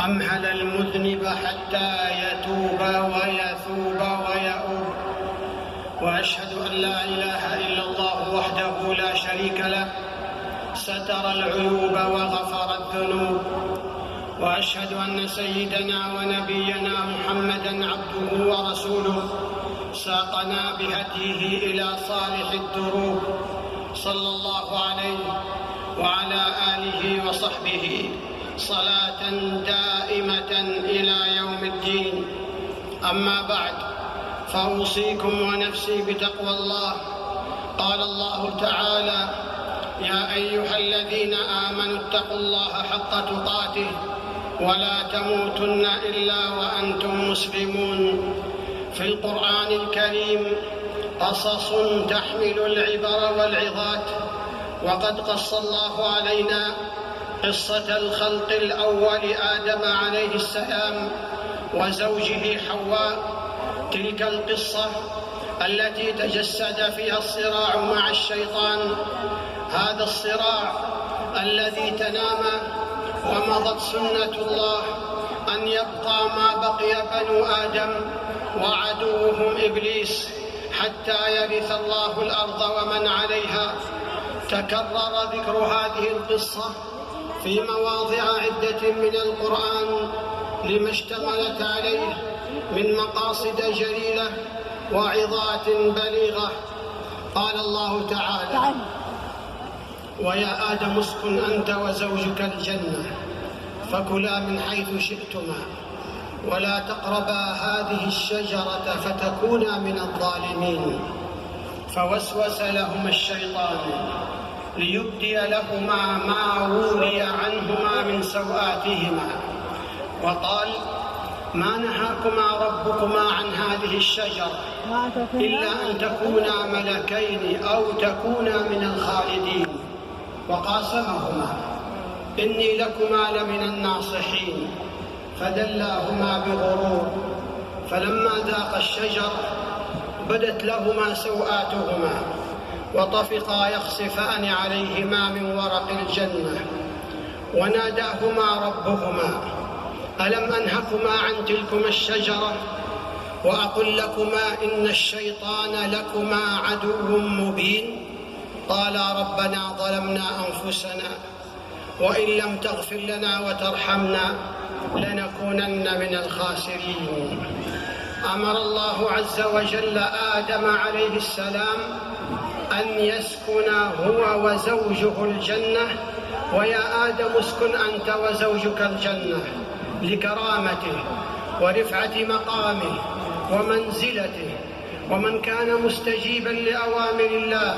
أمهل المذنب حتى يتوب ويثوب ويؤوب، وأشهد أن لا إله إلا الله وحده لا شريك له ستر العيوب وغفر الذنوب، وأشهد أن سيدنا ونبينا محمدًا عبده ورسوله ساقنا بهديه إلى صالح الدروب، صلى الله عليه وعلى آله وصحبه صلاة دائمة إلى يوم الدين. أما بعد، فأوصيكم ونفسي بتقوى الله. قال الله تعالى: يا أيها الذين آمنوا اتقوا الله حق تقاته ولا تموتن إلا وأنتم مسلمون. في القرآن الكريم قصص تحمل العبر والعظات، وقد قص الله علينا قصة الخلق الأول آدم عليه السلام وزوجه حواء. تلك القصة التي تجسد فيها الصراع مع الشيطان، هذا الصراع الذي تنام ومضت سنة الله أن يبقى ما بقي بنو آدم وعدوهم إبليس حتى يرث الله الأرض ومن عليها. تكرر ذكر هذه القصة في مواضع عدة من القرآن لما اشتملت عليه من مقاصد جليلة وعظات بليغة. قال الله تعالى: ويا آدم اسكن أنت وزوجك الجنة فكلا من حيث شئتما ولا تقربا هذه الشجرة فتكونا من الظالمين. فوسوس لهما الشيطان ليبدي لهما ما وري عنهما من سوآتهما، وقال: ما نهاكما ربكما عن هذه الشجرة إلا أن تكونا ملكين أو تكونا من الخالدين. وقاسمهما إني لكما لمن الناصحين، فدلاهما بغرور، فلما ذاقا الشجر بدت لهما سوآتهما وطفقا يخصفان عليهما من ورق الجنة، وناداهما ربهما: ألم أنهكما عن تلكما الشجرة وأقل لكما إن الشيطان لكما عدو مبين؟ قالا ربنا ظلمنا أنفسنا وإن لم تغفر لنا وترحمنا لنكونن من الخاسرين. أمر الله عز وجل آدم عليه السلام أن يسكن هو وزوجه الجنة. ويا آدم اسكن أنت وزوجك الجنة لكرامته ورفعة مقامه ومنزلته، ومن كان مستجيبا لأوامر الله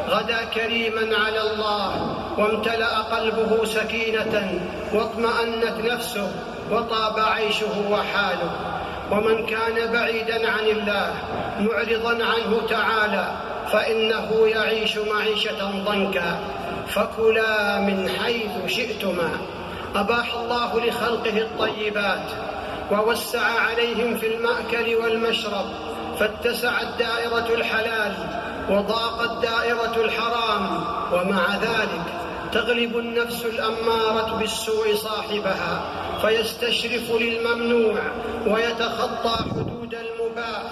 غدا كريما على الله، وامتلأ قلبه سكينة واطمأنت نفسه وطاب عيشه وحاله. ومن كان بعيدا عن الله معرضا عنه تعالى فإنه يعيش معيشة ضنكا. فكلا من حيث شئتما. أباح الله لخلقه الطيبات ووسع عليهم في المأكل والمشرب، فاتسعت دائرة الحلال وضاقت دائرة الحرام، ومع ذلك تغلب النفس الأمارة بالسوء صاحبها فيستشرف للممنوع ويتخطى حدود المباح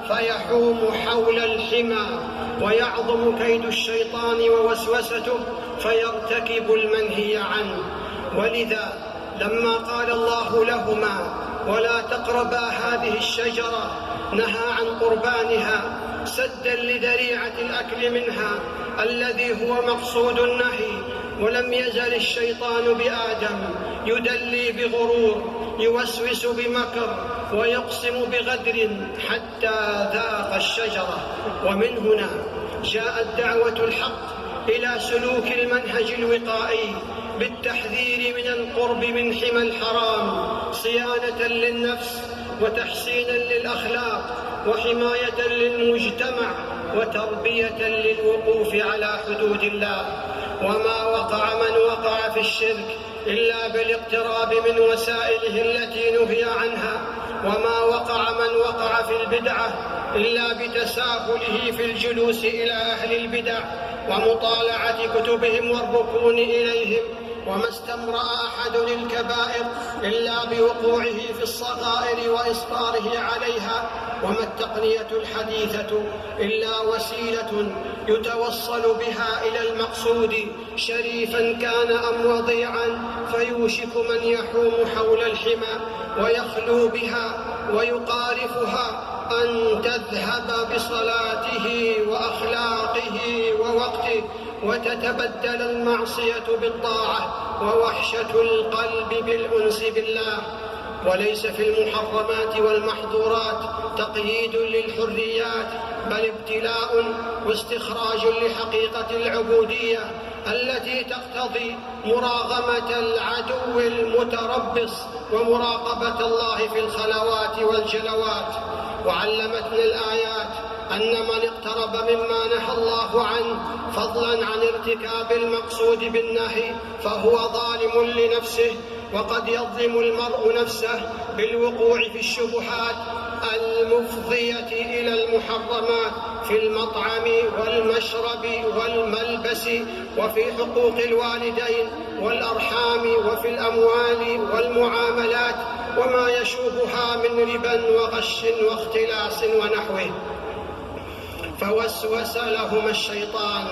فيحوم حول الحمى، ويعظم كيد الشيطان ووسوسته فيرتكب المنهي عنه. ولذا لما قال الله لهما: ولا تقربا هذه الشجرة، نهى عن قربانها سدا لذريعة الأكل منها الذي هو مقصود النهي. ولم يزل الشيطان بآدم يدلي بغرور، يوسوس بمكر، ويقسم بغدر حتى ذاق الشجرة. ومن هنا جاءت دعوة الحق إلى سلوك المنهج الوقائي بالتحذير من القرب من حمى الحرام، صيانة للنفس وتحسينا للأخلاق وحماية للمجتمع وتربية للوقوف على حدود الله. وما وقع من وقع في الشرك إلا بالاقتراب من وسائله التي نهي عنها، وما وقع من وقع في البدعة إلا بتساهله في الجلوس إلى أهل البدع ومطالعة كتبهم والركون إليهم وما استمرأ أحد الكبائر إلا بوقوعه في الصغائر وإصراره عليها، وما التقنية الحديثة إلا وسيلة يتوصل بها إلى المقصود، شريفا كان أم وضيعا، فيوشك من يحوم حول الحمى ويخلو بها ويقارفها أن تذهب بصلاته وأخلاقه ووقته، وتتبدل المعصية بالطاعة ووحشة القلب بالأنس بالله. وليس في المحرمات والمحظورات تقييد للحريات، بل ابتلاء واستخراج لحقيقة العبودية التي تقتضي مراغمة العدو المتربص ومراقبة الله في الخلوات والجلوات. وعلمتنا الآيات أن من اقترب مما نهى الله عنه فضلا عن ارتكاب المقصود بالنهي فهو ظالم لنفسه، وقد يظلم المرء نفسه بالوقوع في الشبهات المفضية إلى المحرمات في المطعم والمشرب والملبس، وفي حقوق الوالدين والأرحام، وفي الأموال والمعاملات، وما يشوبها من ربا وغش واختلاس ونحوه. فوسوس لهما الشيطان،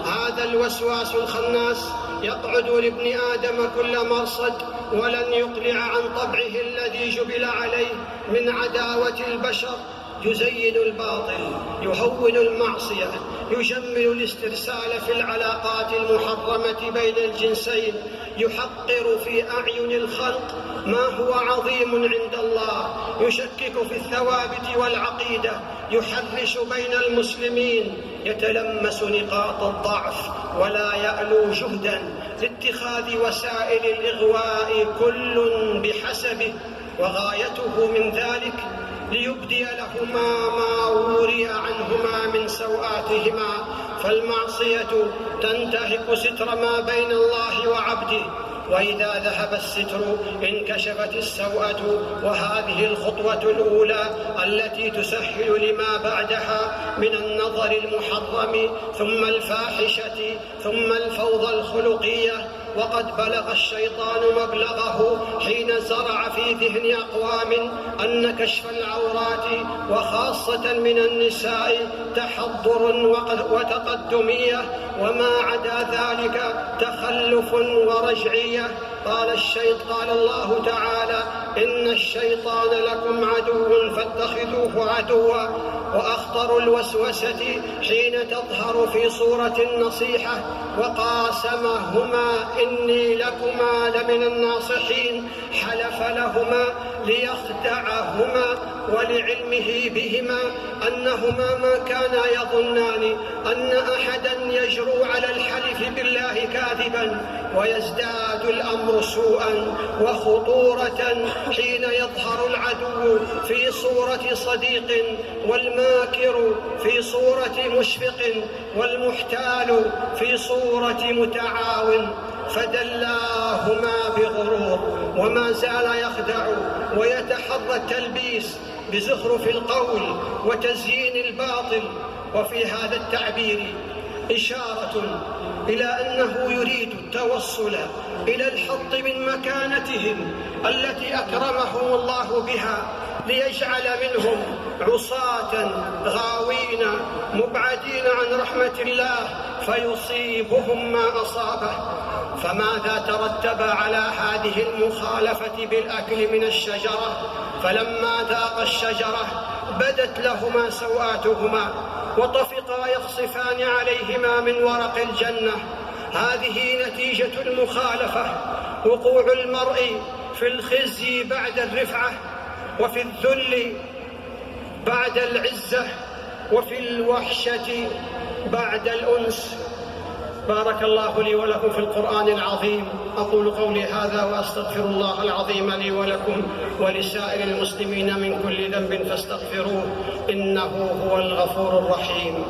هذا الوسواس الخناس يقعد لابن آدم كل مرصد، ولن يقلع عن طبعه الذي جبل عليه من عداوة البشر، يزين الباطل، يهون المعصية، يجمل الاسترسال في العلاقات المحرمة بين الجنسين، يحقر في أعين الخلق ما هو عظيم عند الله، يشكك في الثوابت والعقيدة، يحرش بين المسلمين، يتلمس نقاط الضعف ولا يألو جهدا لاتخاذ وسائل الإغواء كل بحسبه، وغايته من ذلك ليبدي لهما ما وري عنهما من سوآتهما. فالمعصية تنتهك ستر ما بين الله وعبده، وإذا ذهب الستر انكشفت السوءة، وهذه الخطوة الأولى التي تسهل لما بعدها من النظر المحرم، ثم الفاحشة، ثم الفوضى الخلقية. وقد بلغ الشيطان مبلغه حين زرع في ذهن أقوام أن كشف العورات وخاصة من النساء تحضر وتقدمية، وما عدا ذلك تخلف ورجعية. قال الله تعالى: إن الشيطان لكم عدو فاتخذوه عدوا. وأخطر الوسوسة حين تظهر في صورة النصيحة: وقاسمهما إني لكما لمن الناصحين، حلف لهما ليخدعهما، ولعلمه بهما أنهما ما كانا يظنان أن أحدا يجرؤ على الحلف بالله كاذبا، ويزداد الأمر سوءا وخطورة حين يظهر العدو في صورة صديق، والماكر في صورة مشفق، والمحتال في صورة متعاون. فدلاهما بغرور، وما زال يخدع ويتحرى التلبيس بزخرف القول وتزيين الباطل. وفي هذا التعبير إشارة إلى أنه يريد التوصل إلى الحط من مكانتهم التي أكرمهم الله بها، ليجعل منهم عصاة غاوين مبعدين عن رحمة الله فيصيبهم ما أصابه. فماذا ترتب على هذه المخالفة بالأكل من الشجرة؟ فلما ذاقا الشجرة بدت لهما سوآتهما وطفقا يخصفان عليهما من ورق الجنة. هذه نتيجة المخالفة، وقوع المرء في الخزي بعد الرفعة، وفي الذل بعد العزة، وفي الوحشة بعد الأنس. بارك الله لي ولكم في القرآن العظيم. أقول قولي هذا وأستغفر الله العظيم لي ولكم ولسائر المسلمين من كل ذنب فاستغفروه إنه هو الغفور الرحيم.